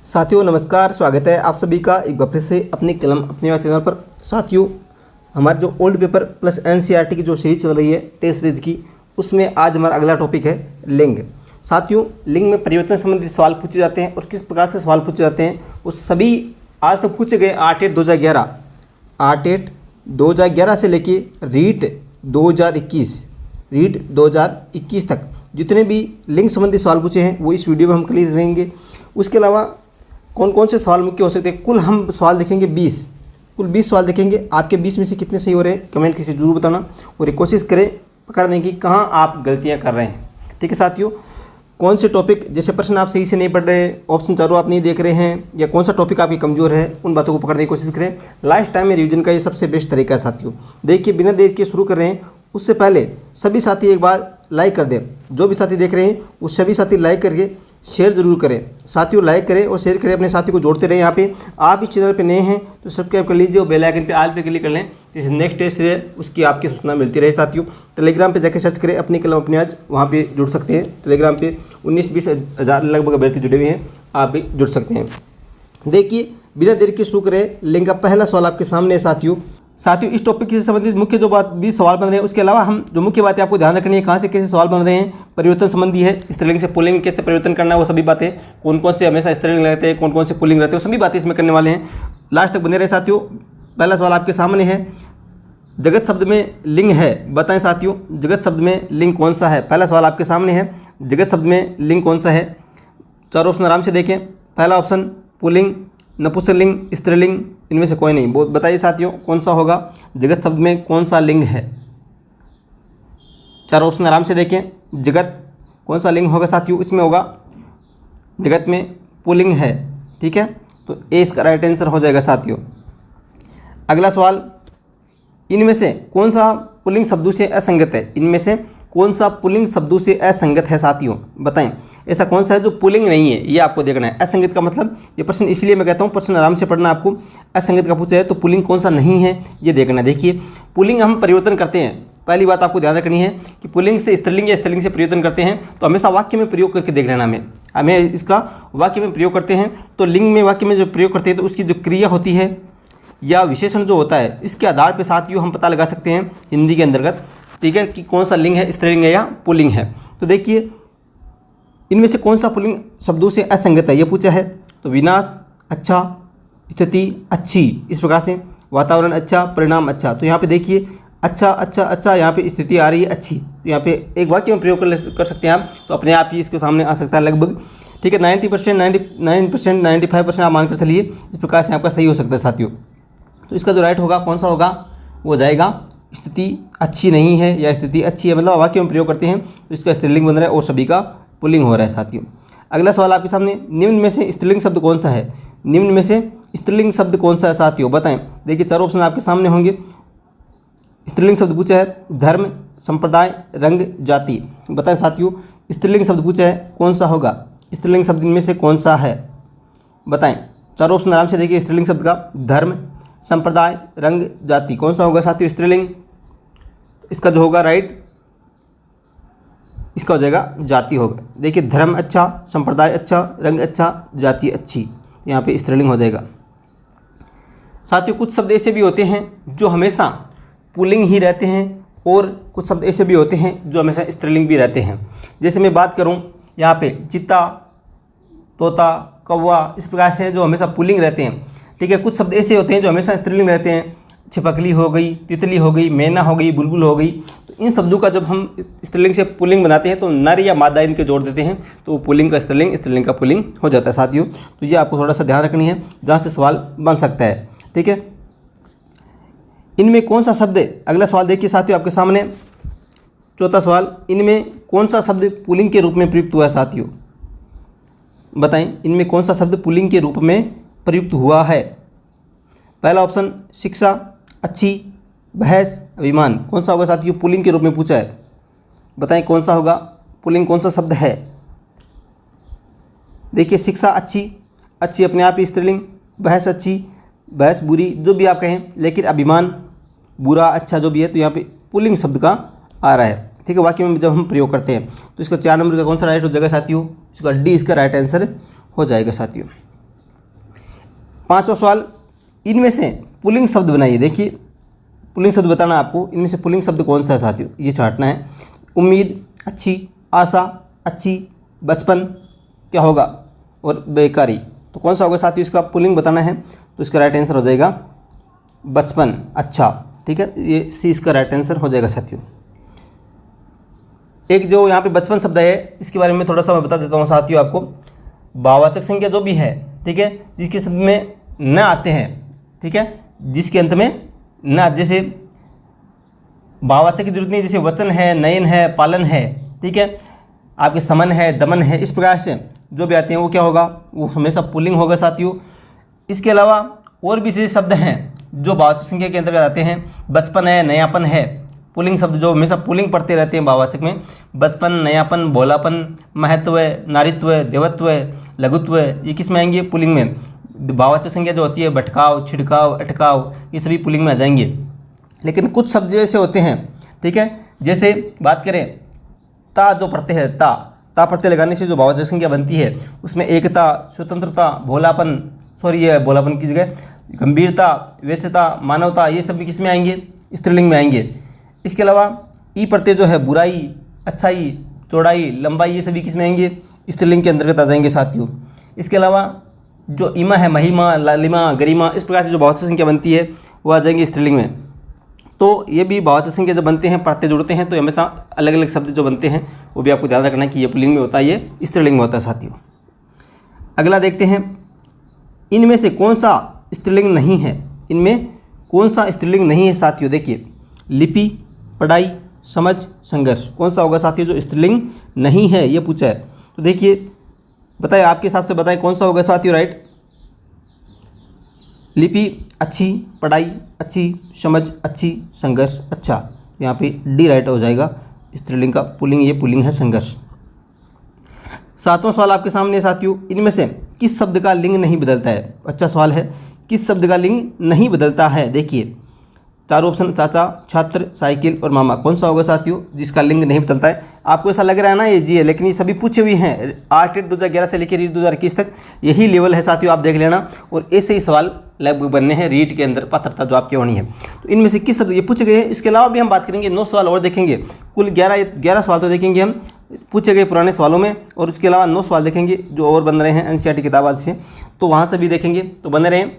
साथियों नमस्कार, स्वागत है आप सभी का एक बार फिर से अपनी कलम अपने चैनल पर। साथियों हमारे जो ओल्ड पेपर प्लस एनसीईआरटी की जो सीरीज चल रही है टेस्ट सीरीज की, उसमें आज हमारा अगला टॉपिक है लिंग। साथियों लिंग में परिवर्तन संबंधित सवाल पूछे जाते हैं और किस प्रकार से सवाल पूछे जाते हैं वो सभी आज तक पूछे गए 8/8/2011 से लेके रीट 2021 तक जितने भी लिंग संबंधी सवाल पूछे हैं वो इस वीडियो में हम क्लियर करेंगे। उसके अलावा कौन कौन से सवाल मुख्य हो सकते हैं, कुल हम सवाल देखेंगे 20, कुल 20 सवाल देखेंगे। आपके 20 में से कितने सही हो रहे हैं कमेंट करके जरूर बताना और कोशिश करें पकड़ने की कहाँ आप गलतियाँ कर रहे हैं। ठीक है साथियों, कौन से टॉपिक जैसे प्रश्न आप सही से नहीं पढ़ रहे, ऑप्शन चारों आप नहीं देख रहे हैं, या कौन सा टॉपिक आपकी कमज़ोर है, उन बातों को पकड़ने की कोशिश करें। लास्ट टाइम में रिवीजन का ये सबसे बेस्ट तरीका है साथियों। देखिए बिना देर के शुरू कर रहे हैं, उससे पहले सभी साथी एक बार लाइक कर दें। जो भी साथी देख रहे हैं वो सभी साथी लाइक करके शेयर जरूर करें। साथियों लाइक करें और शेयर करें, अपने साथी को जोड़ते रहें। यहाँ पे आप इस चैनल पे नए हैं तो सब्सक्राइब कर लीजिए और बेल आइकन पे ऑल पे क्लिक कर लें, जैसे नेक्स्ट टेस्ट है उसकी आपकी सूचना मिलती रहे। साथियों टेलीग्राम पे जाकर सर्च करें अपनी कलम अपने आज, वहाँ पे जुड़ सकते हैं। टेलीग्राम पे 19-20 हज़ार लगभग अभ्यर्थी जुड़े हुए हैं, आप भी जुड़ सकते हैं। देखिए बिना देर के शुरू करें, लिंग का पहला सवाल आपके सामने है। साथियों इस टॉपिक से संबंधित मुख्य जो बात 20 सवाल बन रहे हैं, उसके अलावा हम जो मुख्य बातें आपको ध्यान रखनी है, कहाँ से कैसे सवाल बन रहे हैं, परिवर्तन संबंधी है, स्त्रीलिंग से पुल्लिंग कैसे परिवर्तन करना है, वो सभी बातें, कौन कौन से हमेशा स्त्रीलिंग रहते हैं, कौन कौन से पुल्लिंग रहते हैं, वो सभी बातें इसमें करने वाले हैं। लास्ट तक बने रहे साथियों। पहला सवाल आपके सामने है, जगत शब्द में लिंग है, बताएं साथियों जगत शब्द में लिंग कौन सा है। पहला सवाल आपके सामने है, जगत शब्द में लिंग कौन सा है। चारों ऑप्शन आराम से देखें। पहला ऑप्शन पुल्लिंग, नपुंसकलिंग, स्त्रीलिंग, इनमें से कोई नहीं। बताइए साथियों कौन सा होगा, जगत शब्द में कौन सा लिंग है। चारों ऑप्शन आराम से देखें। जगत कौन सा लिंग होगा साथियों, इसमें होगा जगत में पुल्लिंग है। ठीक है, तो ए इसका राइट आंसर हो जाएगा साथियों। अगला सवाल, इनमें से कौन सा पुल्लिंग शब्दों से असंगत है। इनमें से कौन सा पुल्लिंग शब्दों से असंगत है साथियों, बताएं ऐसा कौन सा है जो पुल्लिंग नहीं है, ये आपको देखना है। असंगत का मतलब, ये प्रश्न इसलिए मैं कहता हूँ प्रश्न आराम से पढ़ना आपको। असंगत का पूछा है तो पुल्लिंग कौन सा नहीं है ये देखना है। देखिए पुल्लिंग हम परिवर्तन करते हैं, पहली बात आपको ध्यान रखनी है कि पुल्लिंग से स्त्रीलिंग या स्त्रीलिंग से परिवर्तन करते हैं तो हमेशा वाक्य में प्रयोग करके देख लेना। हमें इसका वाक्य में प्रयोग करते हैं तो लिंग में वाक्य में जो प्रयोग करते हैं तो उसकी जो क्रिया होती है या विशेषण जो होता है, इसके आधार पर साथियों हम पता लगा सकते हैं हिंदी के अंतर्गत, ठीक है, कि कौन सा लिंग है, स्त्रीलिंग है या पुल्लिंग है। तो देखिए इनमें से कौन सा पुल्लिंग शब्दों से असंगत है ये पूछा है। तो विनाश अच्छा, स्थिति अच्छी, इस प्रकार से वातावरण अच्छा, परिणाम अच्छा। तो यहाँ पे देखिए अच्छा अच्छा अच्छा, यहाँ पे स्थिति आ रही है अच्छी, तो यहाँ पे एक वाक्य में प्रयोग कर सकते हैं आप, तो अपने आप ही इसके सामने आ सकता है लगभग। ठीक है, 90%, 99%, 95% आप मानकर चलिए, इस प्रकार से आपका सही हो सकता है साथियों। तो इसका जो राइट होगा कौन सा होगा, वो जाएगा स्थिति अच्छी नहीं है या स्थिति अच्छी है, मतलब वाक्य में प्रयोग करते हैं तो इसका स्त्रीलिंग बन रहा है और सभी का पुल्लिंग हो रहा है साथियों। अगला सवाल आपके सामने, निम्न में से स्त्रीलिंग शब्द कौन सा है। निम्न में से स्त्रीलिंग शब्द कौन सा है साथियों, बताएं। देखिए चारों ऑप्शन आपके सामने होंगे। स्त्रीलिंग शब्द पूछा है धर्म, संप्रदाय, रंग, जाति। बताएं साथियों स्त्रीलिंग शब्द पूछा है कौन सा होगा, स्त्रीलिंग शब्द इनमें से कौन सा है, बताएं। चारों ऑप्शन आराम से देखिए। स्त्रीलिंग शब्द का धर्म, संप्रदाय, रंग, जाति, कौन सा होगा साथियों स्त्रीलिंग। इसका जो होगा राइट, इसका हो जाएगा जाति होगा। देखिए धर्म अच्छा, संप्रदाय अच्छा, रंग अच्छा, जाति अच्छी, यहाँ पे स्त्रीलिंग हो जाएगा साथियों। कुछ शब्द ऐसे भी होते हैं जो हमेशा पुल्लिंग ही रहते हैं और कुछ शब्द ऐसे भी होते हैं जो हमेशा स्त्रीलिंग भी रहते हैं। जैसे मैं बात करूँ यहाँ पे चित्ता, तोता, कौवा, इस प्रकार से जो हमेशा पुल्लिंग रहते हैं। ठीक है, कुछ शब्द ऐसे होते हैं जो हमेशा स्त्रीलिंग रहते हैं, छिपकली हो गई, तितली हो गई, मैना हो गई, बुलबुल हो गई। तो इन शब्दों का जब हम स्त्रीलिंग से पुल्लिंग बनाते हैं तो नर या मादा इनके जोड़ देते हैं तो वो पुल्लिंग का स्त्रीलिंग, स्त्रीलिंग का पुल्लिंग हो जाता है साथियों। तो ये आपको थोड़ा सा ध्यान रखनी है जहाँ से सवाल बन सकता है। ठीक है, इनमें कौन सा शब्द, अगला सवाल देखिए साथियों आपके सामने, चौथा सवाल, इनमें कौन सा शब्द पुल्लिंग के रूप में प्रयुक्त हुआ है साथियों, बताएं। इनमें कौन सा शब्द पुल्लिंग के रूप में प्रयुक्त हुआ है। पहला ऑप्शन शिक्षा, अच्छी, बहस, अभिमान, कौन सा होगा साथियों पुल्लिंग के रूप में पूछा है, बताएं कौन सा होगा, पुल्लिंग कौन सा शब्द है। देखिए शिक्षा अच्छी, अच्छी अपने आप ही स्त्रीलिंग, बहस अच्छी, बहस बुरी, जो भी आप कहें, लेकिन अभिमान बुरा, अच्छा जो भी है, तो यहाँ पे पुल्लिंग शब्द का आ रहा है। ठीक है, वाक्य में जब हम प्रयोग करते हैं तो इसका 4 नंबर का कौन सा राइट हो जाएगा साथियों, इसका डी इसका राइट आंसर हो जाएगा साथियों। 5वां सवाल, इनमें से पुल्लिंग शब्द बनाइए। देखिए पुल्लिंग शब्द बताना आपको, इनमें से पुल्लिंग शब्द कौन सा है साथियों, ये छांटना है। उम्मीद, अच्छी, आशा, अच्छी, बचपन क्या होगा, और बेकारी। तो कौन सा होगा साथियों, इसका पुल्लिंग बताना है। तो इसका राइट आंसर हो जाएगा बचपन, अच्छा। ठीक है, ये सी इसका राइट आंसर हो जाएगा साथियों। एक जो यहाँ पे बचपन शब्द है, इसके बारे में थोड़ा सा मैं बता देता हूँ साथियों आपको। भाववाचक संख्या जो भी है, ठीक है, जिसके शब्द में न आते हैं, ठीक है, जिसके अंत में न, जैसे भाववाचक की जरूरत नहीं, जैसे वचन है, नयन है, पालन है, ठीक है, आपके समन है, दमन है, इस प्रकार से जो भी आते हैं वो क्या होगा, वो हमेशा पुल्लिंग होगा साथियों। इसके अलावा और भी से शब्द हैं जो भाववाचक संख्या के अंतर्गत आते हैं। बचपन है, नयापन है, पुल्लिंग शब्द जो हमेशा पुल्लिंग पढ़ते रहते हैं भाववाचक में। बचपन, नयापन, भोलापन, महत्व, नारित्व, देवत्व, लघुत्व, ये किस में आएंगे, पुल्लिंग में। भाववाचक संख्या जो होती है भटकाव, छिड़काव, अटकाव, ये सभी पुल्लिंग में आ जाएंगे। लेकिन कुछ शब्द ऐसे होते हैं, ठीक है, जैसे बात करें ता जो प्रत्यय है, ता प्रत्यय लगाने से जो भाववाचक संख्या बनती है, उसमें एकता, स्वतंत्रता, भोलापन, सॉरी ये भोलापन की जगह गंभीरता, व्यर्थता, मानवता, ये सब भी किस में आएंगे, स्त्रीलिंग में आएंगे। इसके अलावा ई प्रत्यय जो है बुराई, अच्छाई, चौड़ाई, लंबाई, ये सभी किस में आएंगे, स्त्रीलिंग के अंतर्गत आ जाएंगे साथियों। इसके अलावा जो इमा है, महिमा, लालिमा, गरिमा, इस प्रकार से जो भाववाचक संख्या बनती है वो आ जाएंगे स्त्रीलिंग में। तो ये भी भाववाचक संख्या जब बनते हैं, प्रत्यय जुड़ते हैं, तो हमेशा अलग अलग शब्द जो बनते हैं वो भी आपको ध्यान रखना है कि ये पुल्लिंग में होता है, ये स्त्रीलिंग में होता है साथियों। अगला देखते हैं, इनमें से कौन सा स्त्रीलिंग नहीं है, इनमें कौन सा स्त्रीलिंग नहीं है साथियों। देखिए लिपि, पढ़ाई, समझ, संघर्ष, कौन सा होगा साथियों जो स्त्रीलिंग नहीं है, ये पूछा है। तो देखिए बताइए, आपके हिसाब से बताएं कौन सा होगा साथियों राइट। लिपि अच्छी, पढ़ाई अच्छी, समझ अच्छी, संघर्ष अच्छा, यहाँ पे डी राइट हो जाएगा स्त्रीलिंग का पुल्लिंग, ये पुल्लिंग है संघर्ष। 7वां सवाल आपके सामने साथियों, इनमें से किस शब्द का लिंग नहीं बदलता है। अच्छा सवाल है, किस शब्द का लिंग नहीं बदलता है। देखिए चारों ऑप्शन, चाचा, छात्र, साइकिल और मामा, कौन सा होगा साथियों जिसका लिंग नहीं बदलता है। आपको ऐसा लग रहा है ना ये जी है, लेकिन ये सभी पूछे हुए हैं आर्ट 2011 से लेकर रीट 2021 तक, यही लेवल है साथियों, आप देख लेना। और ऐसे ही सवाल लगभग बनने हैं रीट के अंदर, पात्रता जो आपकी होनी है। तो इनमें से किस शब्द ये पूछे गए हैं। इसके अलावा भी हम बात करेंगे, 9 सवाल और देखेंगे, कुल 11 सवाल तो देखेंगे हम पूछे गए पुराने सवालों में, और उसके अलावा 9 सवाल देखेंगे जो और बन रहे हैं एनसीईआरटी किताब आज से, तो वहाँ से भी देखेंगे, तो बने रहें।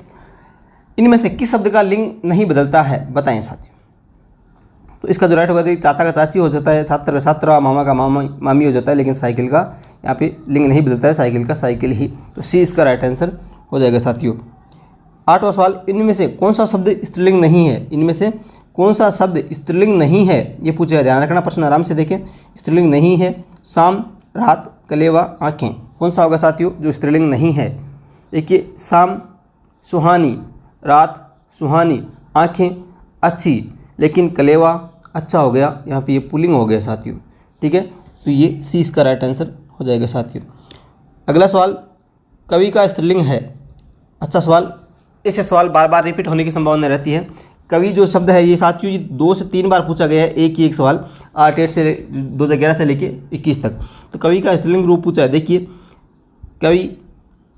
इनमें से किस शब्द का लिंग नहीं बदलता है, बताएं साथियों। तो इसका जो राइट होगा, चाचा का चाची हो जाता है, छात्र का छात्रा, मामा का मामी हो जाता है, लेकिन साइकिल का यहाँ पे लिंग नहीं बदलता है, साइकिल का साइकिल ही। तो सी इसका राइट आंसर हो जाएगा साथियों। 8वां सवाल, इनमें से कौन सा शब्द स्त्रीलिंग नहीं है, इनमें से कौन सा शब्द स्त्रीलिंग नहीं है, ये पूछा है, ध्यान रखना, प्रश्न आराम से देखें। स्त्रीलिंग नहीं है, शाम, रात, कलेवा, आँखें, कौन सा होगा साथियों जो स्त्रीलिंग नहीं है। देखिए शाम सुहानी, रात सुहानी, आँखें अच्छी, लेकिन कलेवा अच्छा हो गया, यहाँ पे ये पुल्लिंग हो गया साथियों, ठीक है। तो ये सी इसका राइट आंसर हो जाएगा साथियों। अगला सवाल, कवि का स्त्रीलिंग है। अच्छा सवाल, ऐसे सवाल बार बार रिपीट होने की संभावना रहती है। कवि जो शब्द है ये साथियों, ये 2 से 3 बार पूछा गया है, एक ही एक सवाल आर्ट 8 से 2011 से लेके 21 तक। तो कवि का स्त्रीलिंग रूप पूछा है। देखिए कवि,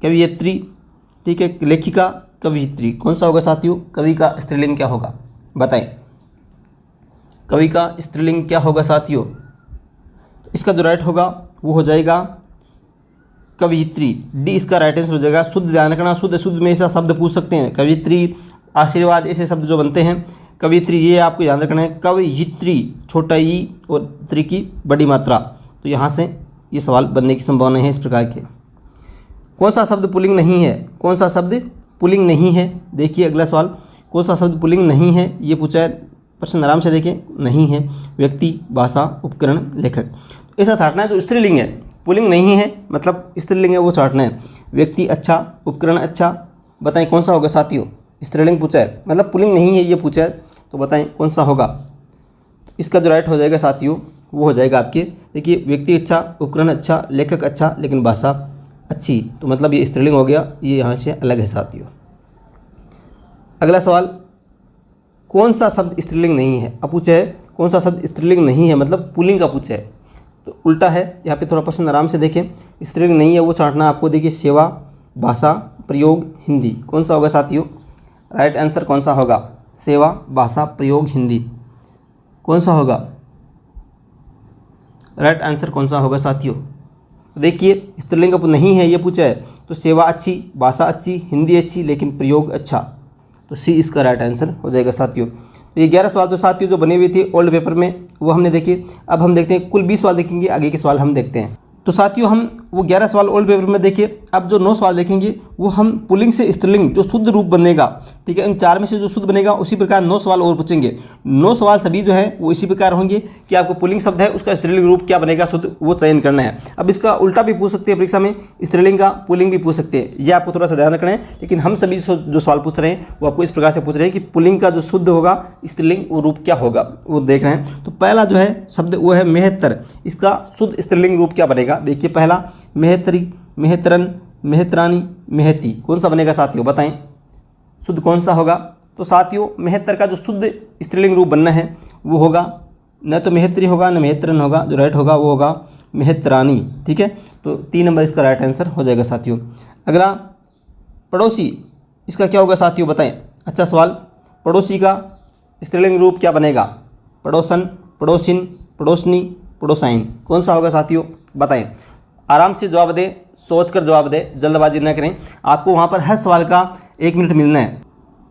कवियत्री, ठीक है, लेखिका, कवियत्री, कौन सा होगा साथियों कवि का स्त्रीलिंग क्या होगा, बताएं। कवि का स्त्रीलिंग क्या होगा साथियों। इसका जो राइट होगा वो हो जाएगा कवियत्री, डी इसका राइट आंसर हो जाएगा। शुद्ध ध्यान रखना, शुद्ध में ऐसा शब्द पूछ सकते हैं, कवियत्री, आशीर्वाद, ऐसे शब्द जो बनते हैं। कवियत्री ये आपको ध्यान रखना है, कवियत्री छोटा ई और त्री की बड़ी मात्रा, तो यहाँ से ये सवाल बनने की संभावना है इस प्रकार के। कौन सा शब्द पुल्लिंग नहीं है, कौन सा शब्द पुल्लिंग नहीं है। देखिए अगला सवाल, कौन सा शब्द पुल्लिंग नहीं है, ये पूछा है, प्रश्न आराम से देखें। नहीं है, व्यक्ति, भाषा, उपकरण, लेखक, ऐसा छांटना है। जो स्त्रीलिंग है, पुल्लिंग नहीं है मतलब स्त्रीलिंग है, वो छांटना है। व्यक्ति अच्छा, उपकरण अच्छा, बताएं कौन सा होगा साथियों। स्त्रीलिंग पूछा है मतलब पुल्लिंग नहीं है ये पूछा है, तो बताएं कौन सा होगा। तो इसका जो राइट हो जाएगा साथियों वो हो जाएगा आपके, देखिए व्यक्ति अच्छा, उपकरण अच्छा, लेखक अच्छा, लेकिन भाषा अच्छी, तो मतलब ये स्त्रीलिंग हो गया, ये यहाँ से अलग है साथियों। अगला सवाल, कौन सा शब्द स्त्रीलिंग नहीं है। अब पूछा है कौन सा शब्द स्त्रीलिंग नहीं है मतलब पुल्लिंग का पूछा है, तो उल्टा है। यहाँ पे थोड़ा प्रश्न आराम से देखें। स्त्रीलिंग नहीं है वो छांटना आपको। देखिए सेवा, भाषा, प्रयोग हिंदी। कौन सा होगा साथियों? राइट आंसर कौन सा होगा? सेवा भाषा प्रयोग हिंदी। कौन सा होगा? राइट आंसर कौन सा होगा साथियों? देखिए स्त्रीलिंग अब नहीं है ये पूछा है, तो सेवा अच्छी, भाषा अच्छी, हिंदी अच्छी, लेकिन प्रयोग अच्छा, तो सी इसका राइट आंसर हो जाएगा साथियों। तो ये 11 सवाल तो साथियों जो बने हुए थे ओल्ड पेपर में वो हमने देखे। अब हम देखते हैं कुल 20 सवाल देखेंगे, आगे के सवाल हम देखते हैं। तो साथियों हम वो 11 सवाल ओल्ड पेपर में देखे। अब जो 9 सवाल देखेंगे वो हम पुल्लिंग से स्त्रीलिंग जो शुद्ध रूप बनेगा, ठीक है, इन 4 में से जो शुद्ध बनेगा उसी प्रकार 9 सवाल और पूछेंगे। 9 सवाल सभी जो है वो इसी प्रकार होंगे कि आपको पुल्लिंग शब्द है उसका स्त्रीलिंग रूप क्या बनेगा शुद्ध, वो चयन करना है। अब इसका उल्टा भी पूछ सकते हैं परीक्षा में, स्त्रीलिंग का पुल्लिंग भी पूछ सकते हैं, ये आपको थोड़ा सा ध्यान रखना है। लेकिन हम सभी जो सवाल पूछ रहे हैं वो आपको इस प्रकार से पूछ रहे हैं कि पुल्लिंग का जो शुद्ध होगा स्त्रीलिंग वो रूप क्या होगा वो देख रहे हैं। तो पहला जो है शब्द वो है मेहतर, इसका शुद्ध स्त्रीलिंग रूप क्या बनेगा? देखिए पहला मेहतरी, मेहतरन, मेहतरानी, मेहती, कौन सा बनेगा साथियों बताएं? शुद्ध कौन सा होगा? तो साथियों मेहतर का जो शुद्ध स्त्रीलिंग रूप बनना है वो होगा न तो मेहतरी होगा न मेहतरन होगा, जो राइट होगा वो होगा मेहतरानी, ठीक है। तो 3 नंबर इसका राइट आंसर हो जाएगा साथियों। अगला पड़ोसी, इसका क्या होगा साथियों बताएं? अच्छा सवाल। पड़ोसी का स्त्रीलिंग रूप क्या बनेगा? पड़ोसन, पड़ोसिन, पड़ोसनी, पड़ोसाइन, कौन सा होगा साथियों बताएं? आराम से जवाब दें, सोचकर जवाब दें, जल्दबाजी न करें। आपको वहाँ पर हर सवाल का 1 मिनट मिलना है,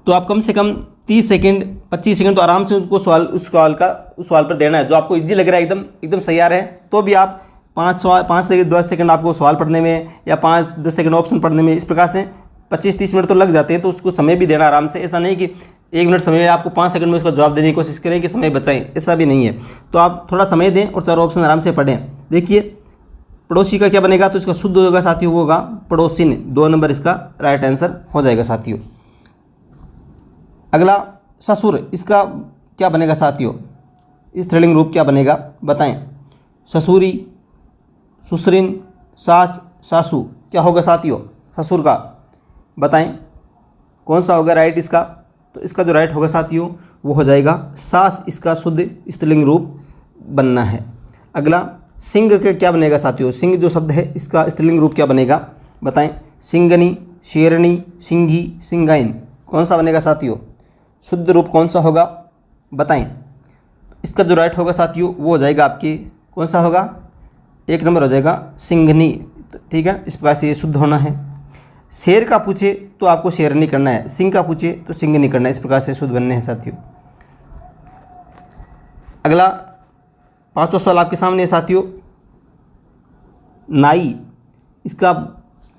तो आप कम से कम 30 सेकंड 25 सेकंड तो आराम से उस सवाल पर देना है। जो आपको इजी लग रहा है एकदम तैयार है तो भी आप 5 से 10 सेकंड आपको सवाल पढ़ने में या 5-10 सेकंड ऑप्शन पढ़ने में, इस प्रकार से 25-30 मिनट तो लग जाते हैं। तो उसको समय भी देना आराम से, ऐसा नहीं कि 1 मिनट समय है आपको 5 सेकंड में उसका जवाब देने की कोशिश करें कि समय बचाएं, ऐसा भी नहीं है। तो आप थोड़ा समय दें और 4 ऑप्शन आराम से पढ़ें। देखिए पड़ोसी का क्या बनेगा? तो इसका शुद्ध होगा साथियों वो होगा पड़ोसिन, 2 नंबर इसका राइट आंसर हो जाएगा साथियों। अगला ससुर, इसका क्या बनेगा साथियों? स्त्रीलिंग रूप क्या बनेगा बताएं? ससुरी, ससुरिन, सास, सासू, क्या होगा साथियों ससुर का बताएं? कौन सा होगा राइट इसका? तो इसका जो राइट होगा साथियों वो हो जाएगा सास, इसका शुद्ध स्त्रीलिंग रूप बनना है। अगला सिंह का क्या बनेगा साथियों? सिंह जो शब्द है इसका स्त्रीलिंग रूप क्या बनेगा बताएं? सिंगनी, शेरनी, सिंघी, सिंगाइन, कौन सा बनेगा साथियों? शुद्ध रूप कौन सा होगा बताएं? इसका जो राइट होगा साथियों वो हो जाएगा आपके, कौन सा होगा? 1 नंबर हो जाएगा सिंघनी, ठीक है। इस प्रकार से ये शुद्ध होना है। शेर का पूछे तो आपको शेरनी करना है, सिंह का पूछे तो सिंघनी करना है, इस प्रकार से शुद्ध बनने हैं साथियों। अगला 5वां सवाल आपके सामने है साथियों। नाई, इसका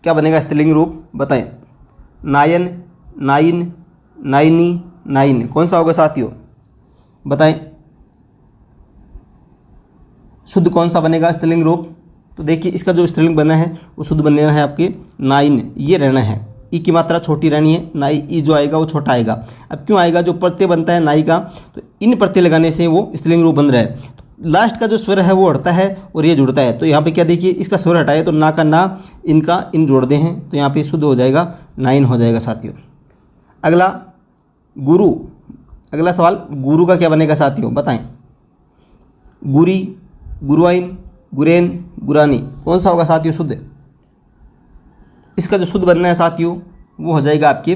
क्या बनेगा स्त्रीलिंग रूप बताएं? नायन, नाइन, नाइनी, नाइन, कौन सा होगा साथियों बताएं? शुद्ध कौन सा बनेगा स्त्रीलिंग रूप? तो देखिए इसका जो स्त्रीलिंग बना है वो शुद्ध बनना है आपके नाइन, ये रहना है। ई की मात्रा छोटी रहनी है, नाई ई जो आएगा वो छोटा आएगा। अब क्यों आएगा? जो प्रत्यय बनता है नाई का, तो इन प्रत्यय लगाने से वो स्त्रीलिंग रूप बन रहा है। तो लास्ट का जो स्वर है वो हटता है और ये जुड़ता है। तो यहाँ पे क्या देखिए इसका स्वर हटाए तो ना का ना, इनका इन जोड़ते हैं, तो यहाँ पे शुद्ध हो जाएगा नाइन हो जाएगा साथियों। अगला गुरु, अगला सवाल गुरु का क्या बनेगा साथियों बताएं? गुरी, गुरुआइन, गुरेन, गुरानी, कौन सा होगा साथियों शुद्ध? इसका जो शुद्ध बनना है साथियों वो हो जाएगा आपके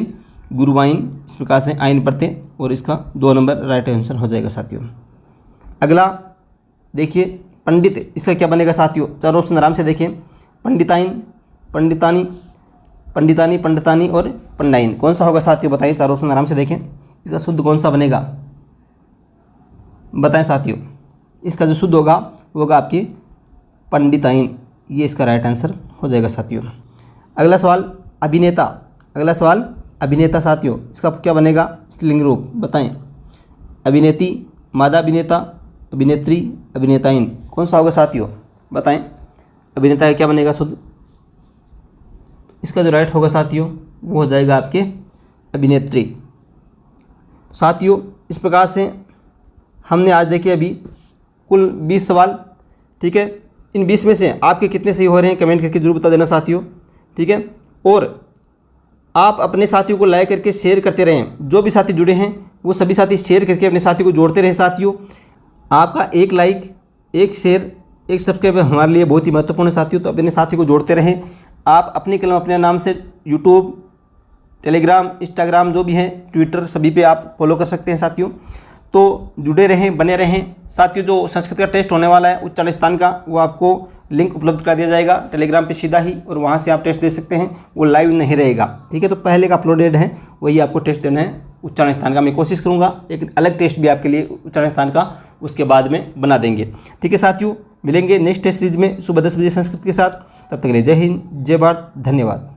गुरुवाइन, इस प्रकार से आइन प्रत्यय, और इसका 2 नंबर राइट आंसर हो जाएगा साथियों। अगला देखिए पंडित, इसका क्या बनेगा साथियों? 4 ऑप्शन आराम से देखें। पंडिताइन, पंडितानी, पंडितानी, पंडितानी और पंडाइन, कौन सा होगा साथियों बताइए? 4 ऑप्शन आराम से देखें। इसका शुद्ध कौन सा बनेगा बताएं साथियों? इसका जो शुद्ध होगा वो होगा आपकी पंडिताइन, ये इसका राइट आंसर हो जाएगा साथियों। अगला सवाल अभिनेता, अगला सवाल अभिनेता साथियों, इसका क्या बनेगा स्त्रीलिंग रूप बताएं? अभिनेती, मादा अभिनेता, अभिनेत्री, अभिनेताइन, कौन सा होगा साथियों बताएं? अभिनेता का क्या बनेगा शुद्ध? इसका जो राइट होगा साथियों वो हो जाएगा आपके अभिनेत्री। साथियों इस प्रकार से हमने आज देखे अभी कुल 20 सवाल, ठीक है। इन 20 में से आपके कितने सही हो रहे हैं कमेंट करके जरूर बता देना साथियों, ठीक है। और आप अपने साथियों को लाइक करके शेयर करते रहें, जो भी साथी जुड़े हैं वो सभी साथी शेयर करके अपने साथियों को जोड़ते रहें साथियों। आपका एक लाइक, एक शेयर, एक सब्सक्राइब हमारे लिए बहुत ही महत्वपूर्ण है साथियों, तो अपने साथियों को जोड़ते रहें। आप अपनी कलम अपने नाम से यूट्यूब, टेलीग्राम, इंस्टाग्राम जो भी हैं, ट्विटर, सभी पे आप फॉलो कर सकते हैं साथियों। तो जुड़े रहें, बने रहें साथियों। जो संस्कृत का टेस्ट होने वाला है उच्चारण स्थान का, वो आपको लिंक उपलब्ध करा दिया जाएगा टेलीग्राम पे सीधा ही, और वहाँ से आप टेस्ट दे सकते हैं। वो लाइव नहीं रहेगा, ठीक है। तो पहले का अपलोडेड है वही आपको टेस्ट देना है उच्चारण स्थान का। मैं कोशिश करूँगा एक अलग टेस्ट भी आपके लिए उच्चारण स्थान का उसके बाद में बना देंगे, ठीक है साथियों। मिलेंगे नेक्स्ट टेस्ट सीरीज में सुबह 10 बजे संस्कृत के साथ। तब तक के लिए जय हिंद, जय भारत, धन्यवाद।